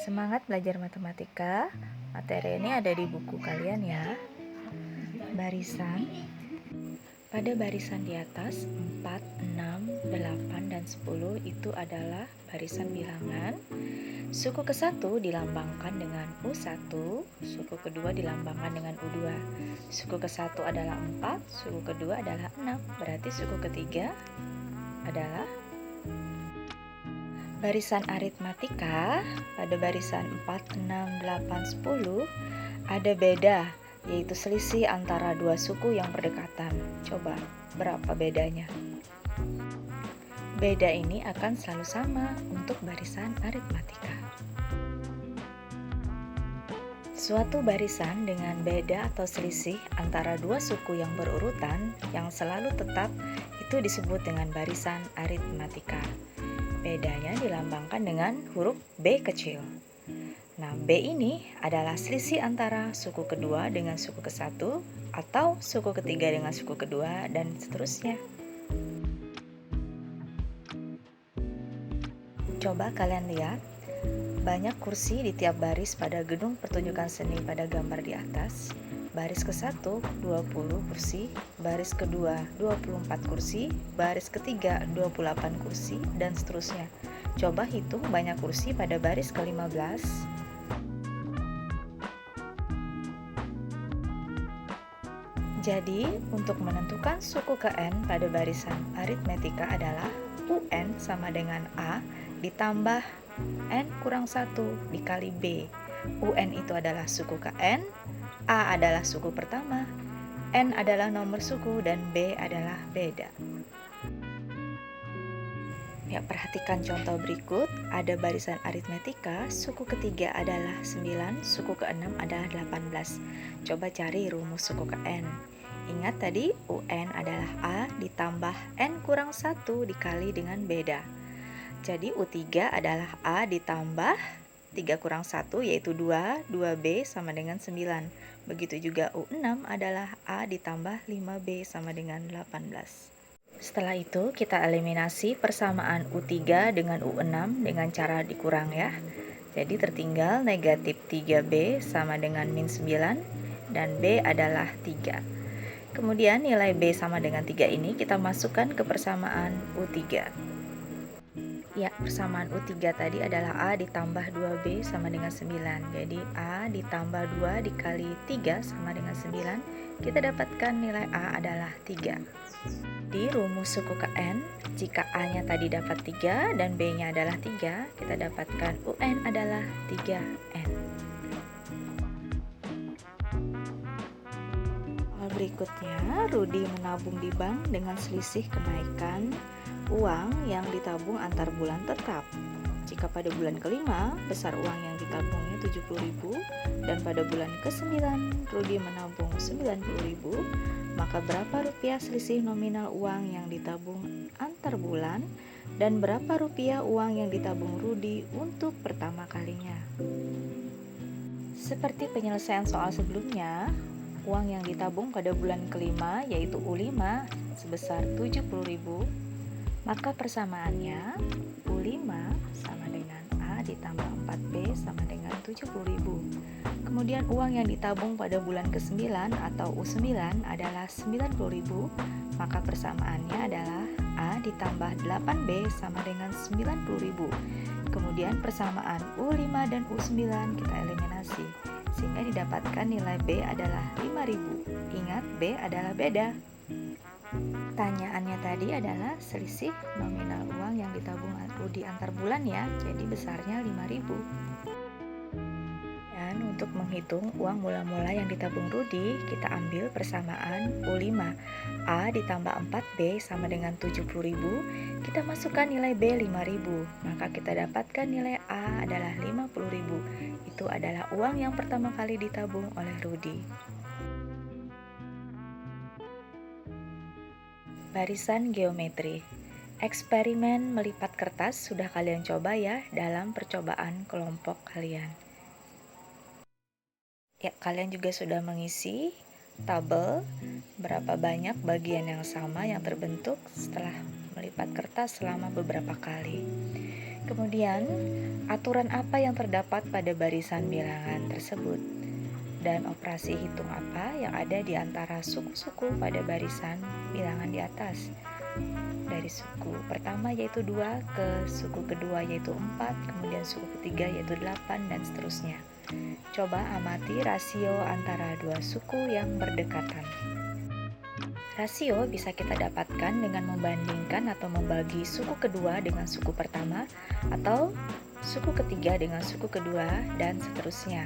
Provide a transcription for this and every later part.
Semangat belajar matematika. Materi ini ada di buku kalian ya. Barisan. Pada barisan di atas 4, 6, 8, dan 10 itu adalah barisan bilangan. Suku ke-1 dilambangkan dengan U1, suku kedua dilambangkan dengan U2. Suku ke-1 adalah 4, suku kedua adalah 6. Berarti suku ketiga adalah barisan aritmatika. Pada barisan 4, 6, 8, 10 ada beda, yaitu selisih antara dua suku yang berdekatan. Coba, berapa bedanya? Beda ini akan selalu sama untuk barisan aritmatika. Suatu barisan dengan beda atau selisih antara dua suku yang berurutan yang selalu tetap itu disebut dengan barisan aritmatika. Bedanya dilambangkan dengan huruf B kecil. Nah, B ini adalah selisih antara suku kedua dengan suku ke-1 atau suku ketiga dengan suku kedua dan seterusnya. Coba kalian lihat, banyak kursi di tiap baris pada gedung pertunjukan seni pada gambar di atas. Baris ke-1 20 kursi, baris kedua 24 kursi, baris ketiga 28 kursi, dan seterusnya. Coba hitung banyak kursi pada baris ke-15. Jadi, untuk menentukan suku ke-n pada barisan aritmetika adalah UN sama dengan A ditambah N kurang 1 dikali B. UN itu adalah suku ke-n, A adalah suku pertama, N adalah nomor suku, dan B adalah beda. Ya, perhatikan contoh berikut. Ada barisan aritmetika, suku ketiga adalah 9, suku ke-6 adalah 18. Coba cari rumus suku ke-n. Ingat tadi UN adalah A ditambah N kurang 1 dikali dengan beda. Jadi U3 adalah A ditambah 3 kurang 1 yaitu 2, 2B sama dengan 9. Begitu juga U6 adalah A ditambah 5B sama dengan 18. Setelah itu kita eliminasi persamaan U3 dengan U6 dengan cara dikurang ya. Jadi tertinggal negatif 3B sama dengan min 9 dan B adalah 3. Kemudian nilai B sama dengan 3 ini kita masukkan ke persamaan U3. Ya, persamaan U3 tadi adalah A ditambah 2B sama dengan 9. Jadi A ditambah 2 dikali 3 sama dengan 9. Kita dapatkan nilai A adalah 3. Di rumus suku ke-n, jika A-nya tadi dapat 3 dan B-nya adalah 3, kita dapatkan UN adalah 3N. Berikutnya, Rudi menabung di bank dengan selisih kenaikan uang yang ditabung antar bulan tetap. Jika pada bulan kelima, besar uang yang ditabungnya 70.000 dan pada bulan ke-9, Rudi menabung 90.000, maka berapa rupiah selisih nominal uang yang ditabung antar bulan dan berapa rupiah uang yang ditabung Rudi untuk pertama kalinya? Seperti penyelesaian soal sebelumnya, uang yang ditabung pada bulan kelima yaitu U5 sebesar 70.000, maka persamaannya U5 sama dengan A ditambah 4B sama dengan 70.000. Kemudian uang yang ditabung pada bulan ke-9 atau U9 adalah 90.000, maka persamaannya adalah A ditambah 8B sama dengan 90.000. Kemudian persamaan U5 dan U9 kita eliminasi, sehingga didapatkan nilai B adalah 5.000. Ingat, B adalah beda. Pertanyaannya tadi adalah selisih nominal uang yang ditabung Rudi antar bulan ya, jadi besarnya 5.000. Dan untuk menghitung uang mula-mula yang ditabung Rudi, kita ambil persamaan U5. A ditambah 4B sama dengan 70.000, kita masukkan nilai B 5.000, maka kita dapatkan nilai A adalah 50.000. Itu adalah uang yang pertama kali ditabung oleh Rudi. Barisan geometri. Eksperimen melipat kertas sudah kalian coba ya dalam percobaan kelompok kalian. Ya, kalian juga sudah mengisi tabel berapa banyak bagian yang sama yang terbentuk setelah melipat kertas selama beberapa kali. Kemudian, aturan apa yang terdapat pada barisan bilangan tersebut? Dan operasi hitung apa yang ada di antara suku-suku pada barisan bilangan di atas. Dari suku pertama yaitu 2 ke suku kedua yaitu 4, kemudian suku ketiga yaitu 8 dan seterusnya. Coba amati rasio antara dua suku yang berdekatan. Rasio bisa kita dapatkan dengan membandingkan atau membagi suku kedua dengan suku pertama atau suku ketiga dengan suku kedua dan seterusnya.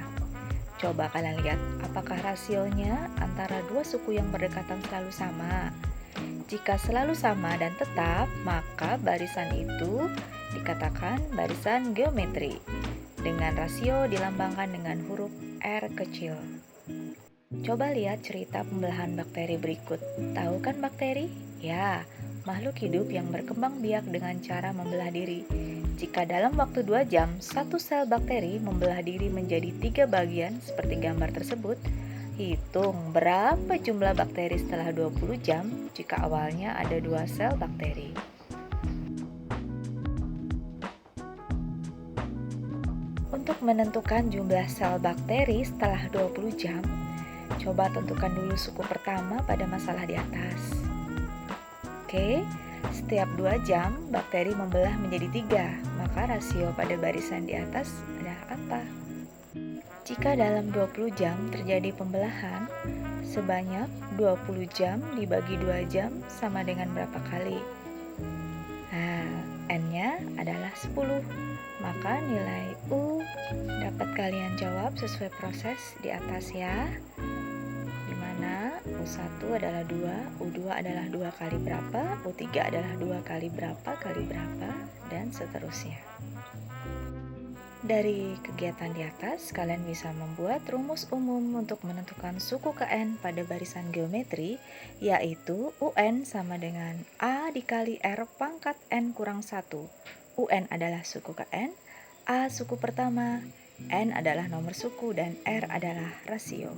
Coba kalian lihat, apakah rasionya antara dua suku yang berdekatan selalu sama? Jika selalu sama dan tetap, maka barisan itu dikatakan barisan geometri. Dengan rasio dilambangkan dengan huruf R kecil. Coba lihat cerita pembelahan bakteri berikut. Tahu kan bakteri? Ya, makhluk hidup yang berkembang biak dengan cara membelah diri. Jika dalam waktu 2 jam, satu sel bakteri membelah diri menjadi 3 bagian seperti gambar tersebut, hitung berapa jumlah bakteri setelah 20 jam jika awalnya ada 2 sel bakteri. Untuk menentukan jumlah sel bakteri setelah 20 jam, coba tentukan dulu suku pertama pada masalah di atas. Oke. Setiap 2 jam, bakteri membelah menjadi 3, maka rasio pada barisan di atas adalah apa? Jika dalam 20 jam terjadi pembelahan, sebanyak 20 jam dibagi 2 jam sama dengan berapa kali? Nah, N-nya adalah 10, maka nilai U dapat kalian jawab sesuai proses di atas ya. U1 adalah 2, U2 adalah 2 kali berapa, U3 adalah 2 kali berapa, dan seterusnya. Dari kegiatan di atas, kalian bisa membuat rumus umum untuk menentukan suku ke N pada barisan geometri, yaitu UN sama dengan A dikali R pangkat N kurang 1. UN adalah suku ke N, A suku pertama, N adalah nomor suku, dan R adalah rasio.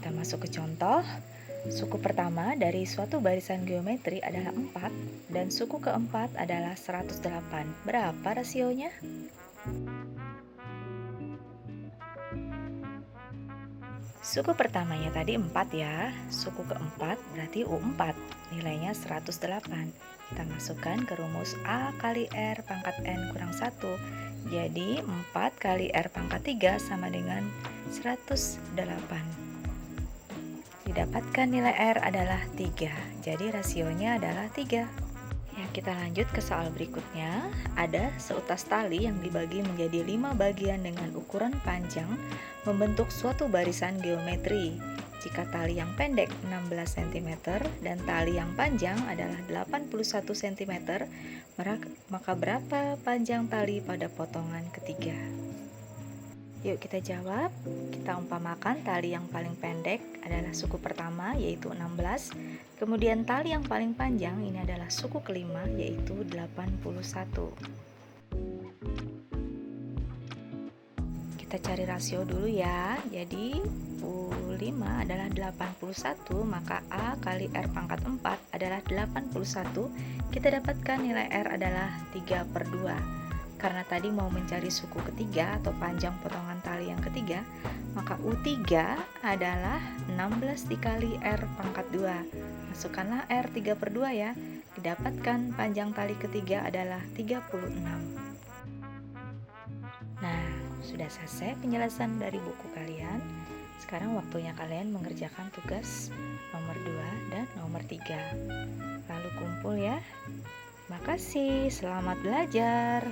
Kita masuk ke contoh. Suku pertama dari suatu barisan geometri adalah 4 dan suku keempat adalah 108. Berapa rasionya? Suku pertamanya tadi 4 ya. Suku keempat berarti U4. Nilainya 108. Kita masukkan ke rumus A kali R pangkat N kurang 1. Jadi 4 kali R pangkat 3 sama dengan 108. Didapatkan nilai R adalah 3, jadi rasionya adalah 3. Ya, kita lanjut ke soal berikutnya. Ada seutas tali yang dibagi menjadi 5 bagian dengan ukuran panjang membentuk suatu barisan geometri. Jika tali yang pendek 16 cm dan tali yang panjang adalah 81 cm, maka berapa panjang tali pada potongan ketiga? Yuk kita jawab. Kita umpamakan tali yang paling pendek adalah suku pertama yaitu 16. Kemudian tali yang paling panjang ini adalah suku kelima yaitu 81. Kita cari rasio dulu ya. Jadi U5 adalah 81, maka A kali R pangkat 4 adalah 81. Kita dapatkan nilai R adalah 3/2. Karena tadi mau mencari suku ketiga atau panjang potongan tali yang ketiga, maka U3 adalah 16 dikali R pangkat 2. Masukkanlah R 3/2 ya. Didapatkan panjang tali ketiga adalah 36. Nah, sudah selesai penjelasan dari buku kalian. Sekarang waktunya kalian mengerjakan tugas nomor 2 dan nomor 3. Lalu kumpul ya. Makasih, selamat belajar.